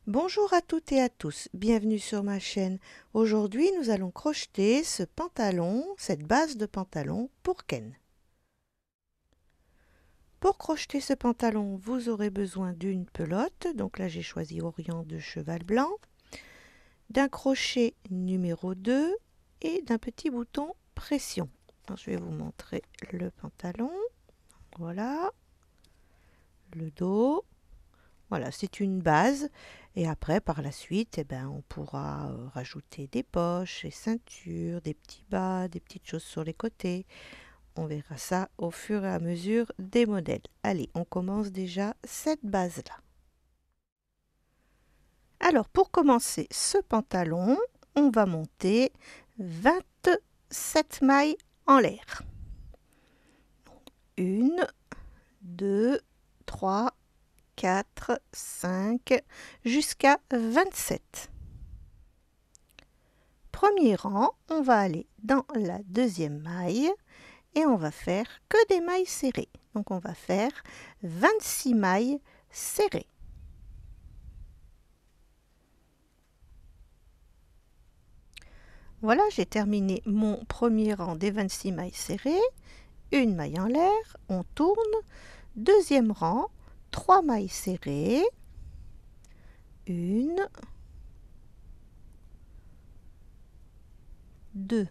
Bonjour à toutes et à tous, bienvenue sur ma chaîne. Aujourd'hui, nous allons crocheter ce pantalon, cette base de pantalon pour Ken. Pour crocheter ce pantalon, vous aurez besoin d'une pelote, donc là j'ai choisi Orient de cheval blanc, d'un crochet numéro 2 et d'un petit bouton pression. Alors, je vais vous montrer le pantalon, voilà, le dos. Voilà, c'est une base et après par la suite, on pourra rajouter des poches, des ceintures, des petits bas, des petites choses sur les côtés. On verra ça au fur et à mesure des modèles. Allez, on commence déjà cette base-là. Alors pour commencer ce pantalon, on va monter 27 mailles en l'air. 1, 2, 3, 4, 5, jusqu'à 27. Premier rang, on va aller dans la deuxième maille et on va faire que des mailles serrées. Donc on va faire 26 mailles serrées. Voilà, j'ai terminé mon premier rang des 26 mailles serrées. Une maille en l'air, on tourne. Deuxième rang, 3 mailles serrées. 1, 2,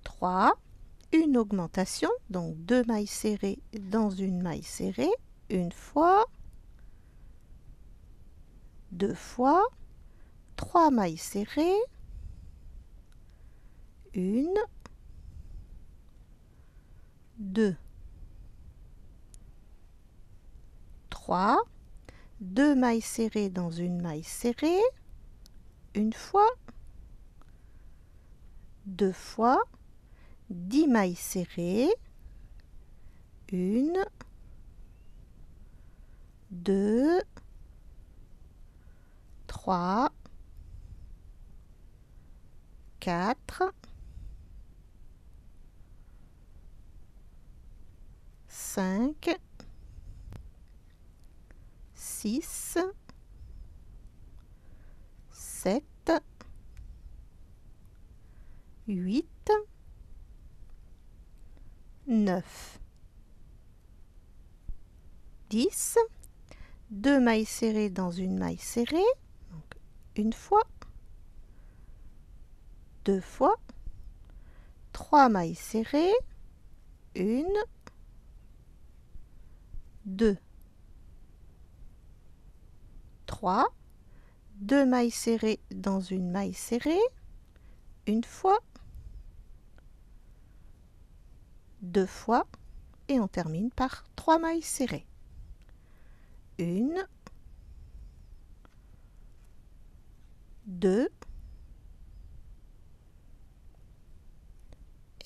3, une augmentation, donc 2 mailles serrées dans une maille serrée, une fois, 2 fois, 3 mailles serrées, 1, 2, 3, 2 mailles serrées dans une maille serrée, une fois, 2 fois, 10 mailles serrées, 1, 2, 3, 4, 5, 6, 7, 8, 9, 10, 2 mailles serrées dans une maille serrée, donc une fois, 2 fois, 3 mailles serrées, 1, 2, 3, 2 mailles serrées dans une maille serrée, une fois, 2 fois, et on termine par 3 mailles serrées. 1, 2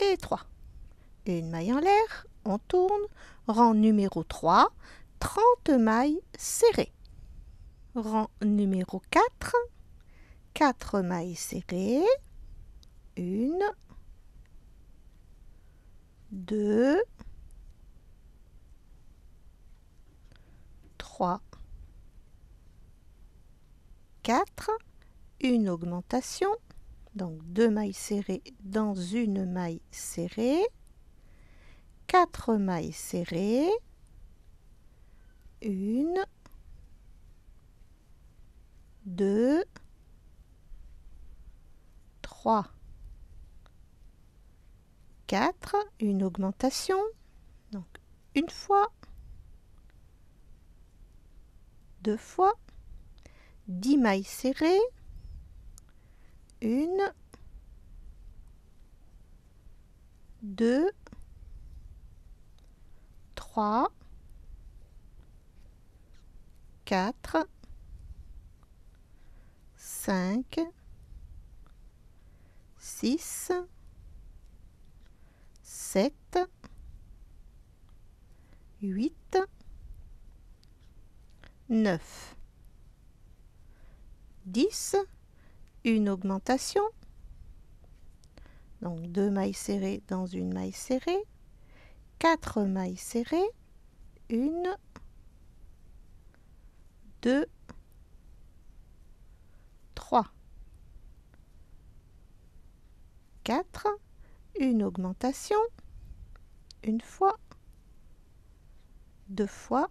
et 3. Une maille en l'air, on tourne, rang numéro 3, 30 mailles serrées. Rang numéro 4, 4 mailles serrées, 1, 2, 3, 4, une augmentation, donc 2 mailles serrées dans une maille serrée, 4 mailles serrées, 1, 2, 3, 4, une augmentation, donc une fois, 2 fois, 10 mailles serrées, 1, 2, 3, 4, 5, 6, 7, 8, 9, 10, une augmentation, donc 2 mailles serrées dans une maille serrée, 4 mailles serrées, 1, 2, 3, 4, une augmentation, une fois, 2 fois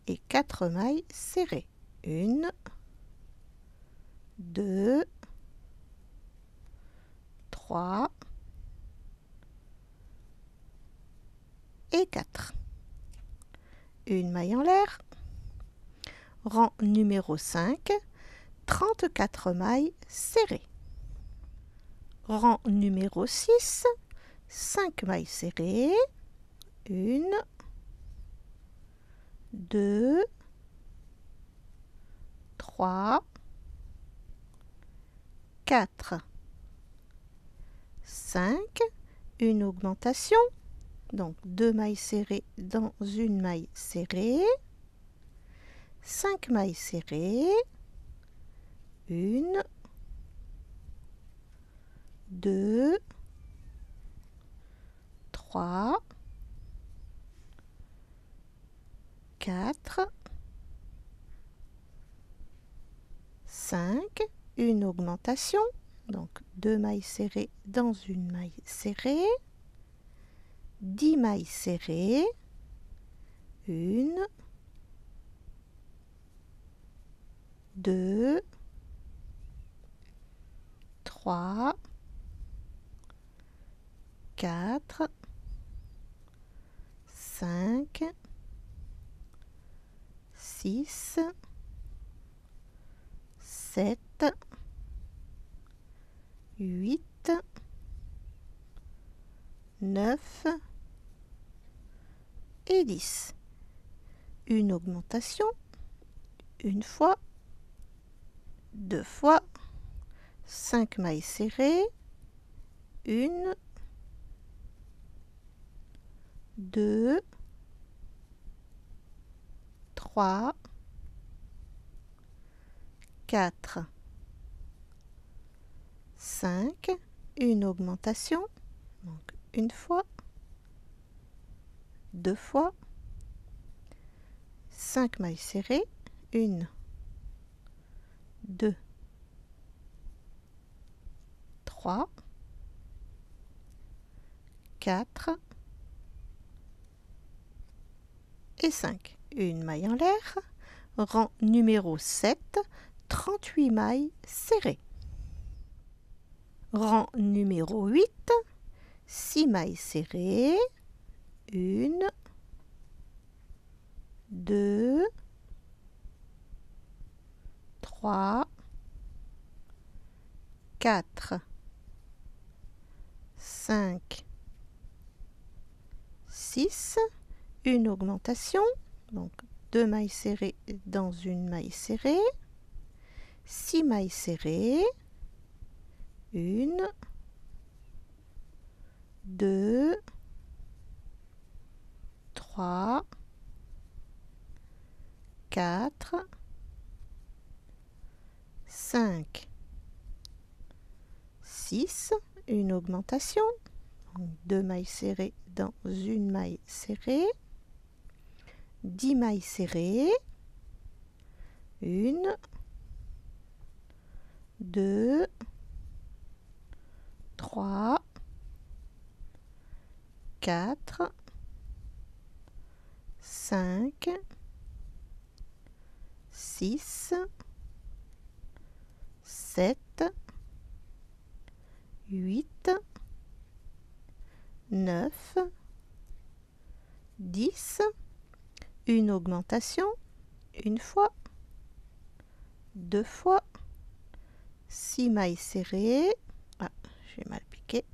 et 4 mailles serrées. 1, 2, 3 et 4. Une maille en l'air. Rang numéro 5, 34 mailles serrées. Rang numéro 6, 5 mailles serrées. 1, 2, 3, 4, 5, une augmentation, donc 2 mailles serrées dans une maille serrée, 5 mailles serrées, 1, 2, 3, 4, 5, une augmentation, donc 2 mailles serrées dans une maille serrée, 10 mailles serrées, 1, 2, 3, 4, 5, 6, 7, 8, 9 et 10. Une augmentation, une fois, 2 fois, 5 mailles serrées, 1, 2, 3, 4, 5, une augmentation, donc une fois, 2 fois, 5 mailles serrées, 1, 2, 3, 4 et 5. Une maille en l'air. Rang numéro 7, 38 mailles serrées. Rang numéro 8, 6 mailles serrées. 1, 2, 3, 4, 5, 6, une augmentation, donc 2 mailles serrées dans une maille serrée, 6 mailles serrées, 1, 2, 3, 4, 5, 6, une augmentation, donc 2 mailles serrées dans une maille serrée, 10 mailles serrées, 1, 2, 3, 4, 5, 6, 7, 8, 9, 10, une augmentation, une fois, 2 fois, 6 mailles serrées, ah, j'ai mal piqué,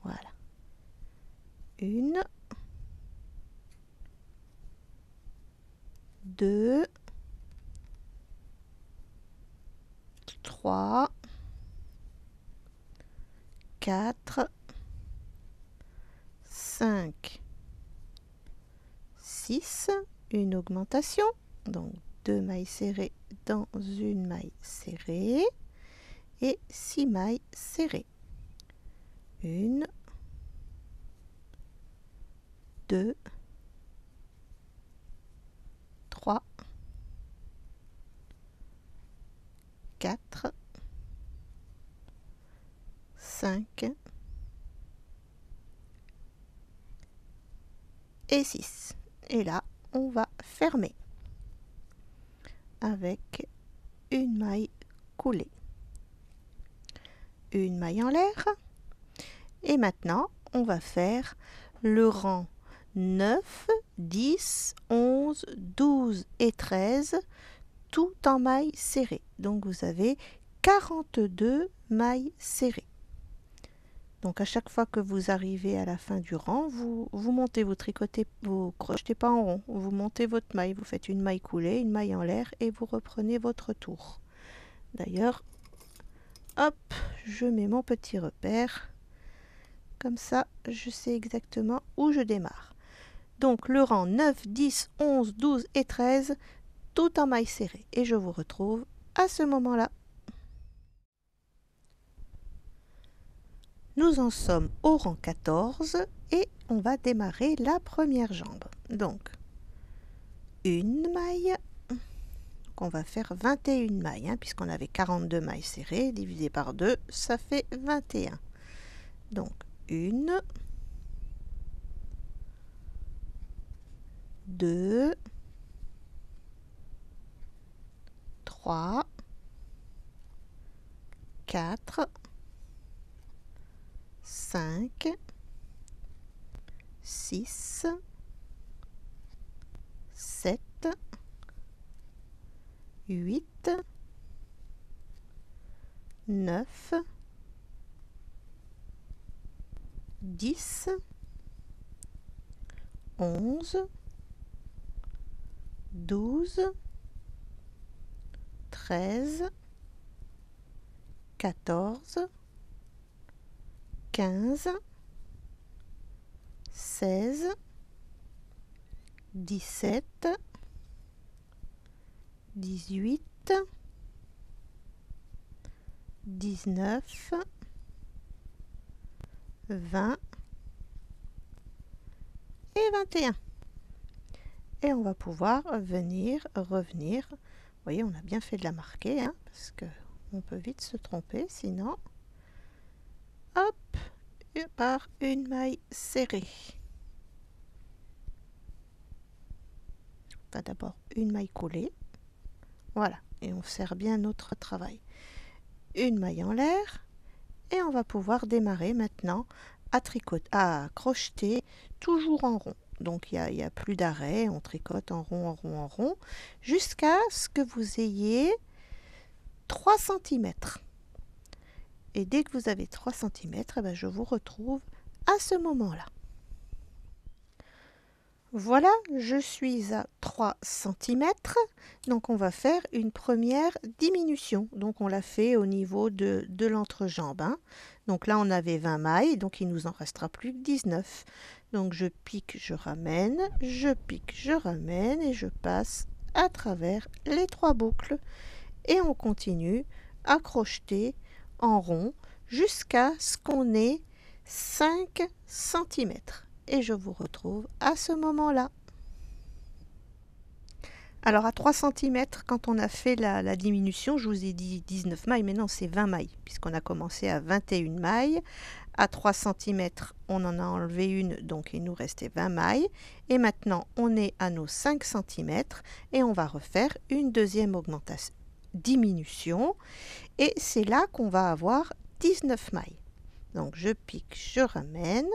voilà, 1, 2, 3, 4, 5, 6, une augmentation, donc 2 mailles serrées dans une maille serrée et 6 mailles serrées. 1, 2, 3, 5 et 6. Et là, on va fermer avec une maille coulée, une maille en l'air. Et maintenant, on va faire le rang 9, 10, 11, 12 et 13, tout en mailles serrées. Donc vous avez 42 mailles serrées. Donc à chaque fois que vous arrivez à la fin du rang, vous montez, vous tricotez, vous crochetez pas en rond, vous montez votre maille, vous faites une maille coulée, une maille en l'air et vous reprenez votre tour. D'ailleurs, hop, je mets mon petit repère, comme ça je sais exactement où je démarre. Donc le rang 9, 10, 11, 12 et 13, tout en mailles serrées. Et je vous retrouve à ce moment-là. Nous en sommes au rang 14 et on va démarrer la première jambe. Donc, une maille. Donc on va faire 21 mailles, puisqu'on avait 42 mailles serrées, divisé par 2, ça fait 21. Donc, une, 2, 3, 4, 5, 6, 7, 8, 9, 10, 11, 12, 13, 14, 15, 16, 17, 18, 19, 20 et 21. Et on va pouvoir revenir. Vous voyez, on a bien fait de la marquer, parce qu'on peut vite se tromper, sinon, hop, par une maille serrée. On va d'abord une maille coulée. Voilà, et on serre bien notre travail. Une maille en l'air, et on va pouvoir démarrer maintenant à tricoter, à crocheter toujours en rond. Donc il n'y a plus d'arrêt, on tricote en rond, en rond, en rond, jusqu'à ce que vous ayez 3 cm. Et dès que vous avez 3 cm, je vous retrouve à ce moment-là. Voilà, je suis à 3 cm, donc on va faire une première diminution. Donc on l'a fait au niveau de l'entrejambe. Donc là on avait 20 mailles, donc il nous en restera plus que 19. Donc je pique, je ramène, je pique, je ramène et je passe à travers les 3 boucles. Et on continue à crocheter en rond jusqu'à ce qu'on ait 5 cm. Et je vous retrouve à ce moment-là. Alors à 3 cm, quand on a fait la diminution, je vous ai dit 19 mailles, mais non, c'est 20 mailles, puisqu'on a commencé à 21 mailles. À 3 cm, on en a enlevé une, donc il nous restait 20 mailles. Et maintenant, on est à nos 5 cm et on va refaire une deuxième diminution. Et c'est là qu'on va avoir 19 mailles. Donc je pique, je ramène.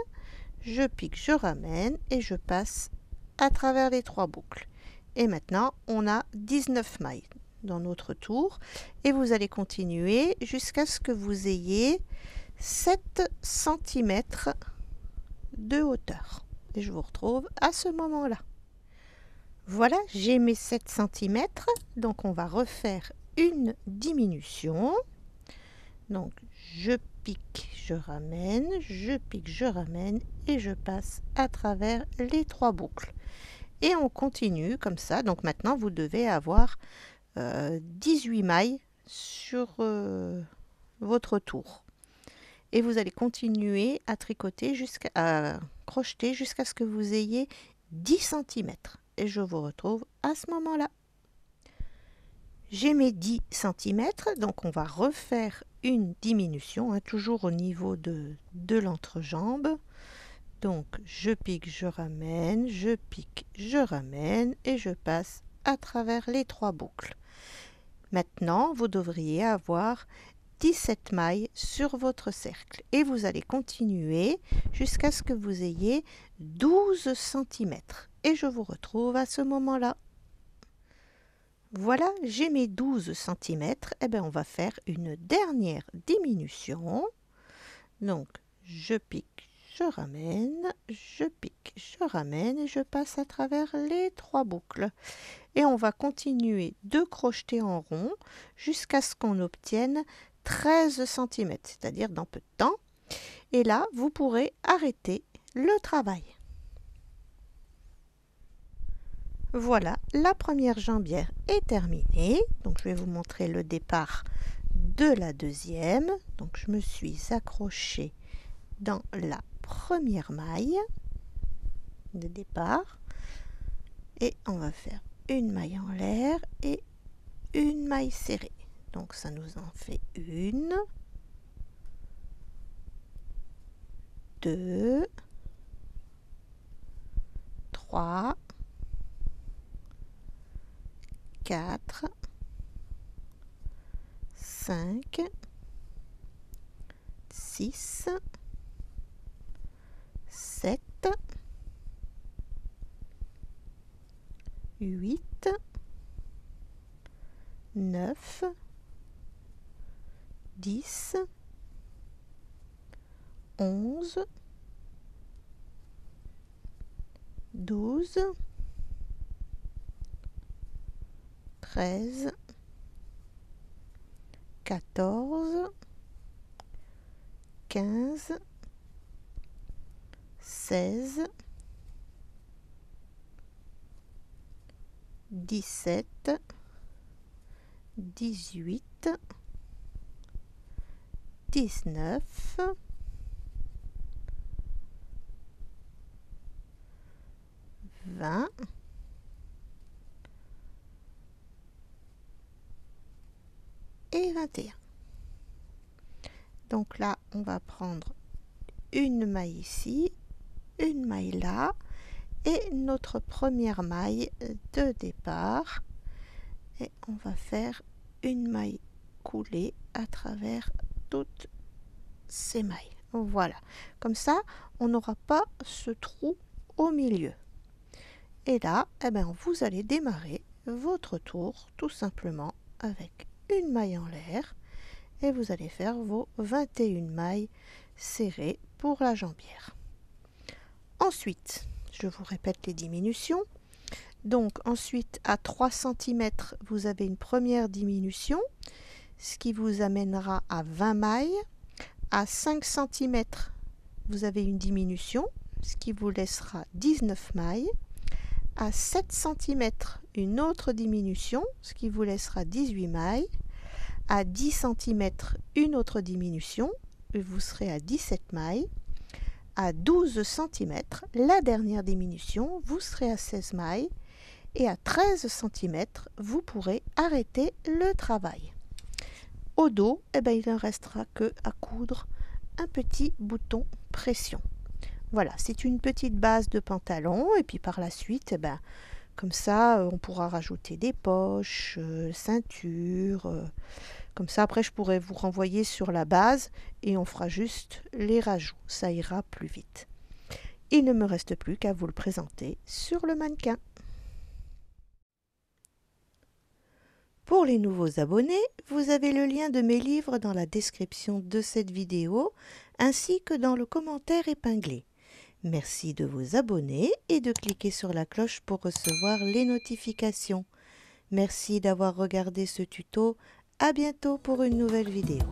Je pique, je ramène et je passe à travers les 3 boucles. Et maintenant, on a 19 mailles dans notre tour. Et vous allez continuer jusqu'à ce que vous ayez 7 cm de hauteur. Et je vous retrouve à ce moment-là. Voilà, j'ai mes 7 cm. Donc, on va refaire une diminution. Donc, je pique, je ramène, je pique, je ramène et je passe à travers les 3 boucles. Et on continue comme ça. Donc maintenant, vous devez avoir 18 mailles sur votre tour. Et vous allez continuer à tricoter, à crocheter jusqu'à ce que vous ayez 10 cm. Et je vous retrouve à ce moment-là. J'ai mes 10 cm, donc on va refaire une diminution, hein, toujours au niveau de l'entrejambe. Donc je pique, je ramène, je pique, je ramène et je passe à travers les 3 boucles. Maintenant, vous devriez avoir 17 mailles sur votre cercle et vous allez continuer jusqu'à ce que vous ayez 12 cm. Et je vous retrouve à ce moment-là. Voilà, j'ai mes 12 cm. Et bien, on va faire une dernière diminution. Donc, je pique, je ramène, je pique, je ramène et je passe à travers les 3 boucles. Et on va continuer de crocheter en rond jusqu'à ce qu'on obtienne 13 cm, c'est-à-dire dans peu de temps. Et là, vous pourrez arrêter le travail. Voilà, la première jambière est terminée. Donc, je vais vous montrer le départ de la deuxième. Donc, je me suis accrochée dans la première maille de départ. Et on va faire une maille en l'air et une maille serrée. Donc, ça nous en fait une, 2, 3, 4, 5, 6, 7, 8, 9, 10, 11, 12, 13, 14, 15, 16, 17, 18, 19, 20, et 21. Donc là, on va prendre une maille ici, une maille là, et notre première maille de départ. Et on va faire une maille coulée à travers toutes ces mailles. Voilà, comme ça, on n'aura pas ce trou au milieu. Et là, eh bien, vous allez démarrer votre tour tout simplement avec une maille en l'air et vous allez faire vos 21 mailles serrées pour la jambière. Ensuite, je vous répète les diminutions. Donc ensuite, à 3 cm, vous avez une première diminution, ce qui vous amènera à 20 mailles. À 5 cm, vous avez une diminution, ce qui vous laissera 19 mailles. À 7 cm, une autre diminution, ce qui vous laissera 18 mailles. À 10 cm, une autre diminution, et vous serez à 17 mailles. À 12 cm, la dernière diminution, vous serez à 16 mailles. Et à 13 cm, vous pourrez arrêter le travail. Au dos, eh bien, il ne restera que à coudre un petit bouton pression. Voilà, c'est une petite base de pantalon et puis par la suite, eh ben, comme ça, on pourra rajouter des poches, ceinture. Comme ça, après, je pourrai vous renvoyer sur la base et on fera juste les rajouts. Ça ira plus vite. Il ne me reste plus qu'à vous le présenter sur le mannequin. Pour les nouveaux abonnés, vous avez le lien de mes livres dans la description de cette vidéo ainsi que dans le commentaire épinglé. Merci de vous abonner et de cliquer sur la cloche pour recevoir les notifications. Merci d'avoir regardé ce tuto. À bientôt pour une nouvelle vidéo.